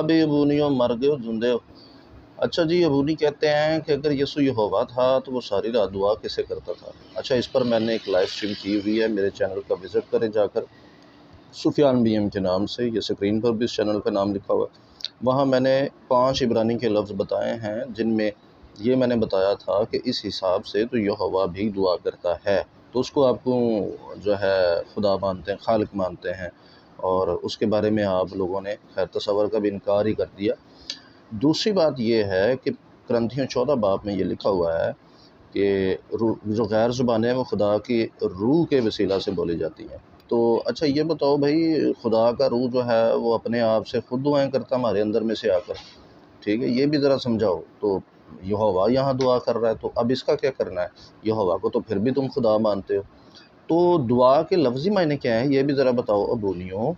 بھی ابونیوں مر گئے ہو زندے ہو۔ اچھا جی، ابونی کہتے ہیں کہ اگر یسوع یہوہ تھا تو وہ ساری رات دعا کیسے کرتا تھا؟ اچھا، اس پر میں نے ایک لائیو سٹریم کی ہوئی ہے، میرے چینل کا وزٹ کریں جا کر، سفیان بی ایم کے نام سے، یہ اسکرین پر بھی اس چینل کا نام لکھا ہوا ہے۔ وہاں میں نے 5 عبرانی کے لفظ بتائے ہیں، جن میں یہ میں نے بتایا تھا کہ اس حساب سے تو یہوہ بھی دعا کرتا ہے، تو اس کو آپ کو جو ہے خدا مانتے ہیں، خالق مانتے ہیں، اور اس کے بارے میں آپ لوگوں نے خیر تصور کا بھی انکار ہی کر دیا۔ دوسری بات یہ ہے کہ کرنتھیوں 14 باب میں یہ لکھا ہوا ہے کہ جو غیر زبانیں ہیں وہ خدا کی روح کے وسیلہ سے بولی جاتی ہیں۔ تو اچھا یہ بتاؤ بھائی، خدا کا روح جو ہے وہ اپنے آپ سے خود دعائیں کرتا ہمارے اندر میں سے آ کر؟ ٹھیک ہے، یہ بھی ذرا سمجھاؤ۔ تو یہوہ یہاں دعا کر رہا ہے، تو اب اس کا کیا کرنا ہے؟ یہوہ کو تو پھر بھی تم خدا مانتے ہو، تو دعا کے لفظی معنی کیا ہیں یہ بھی ذرا بتاؤ ابونیوں۔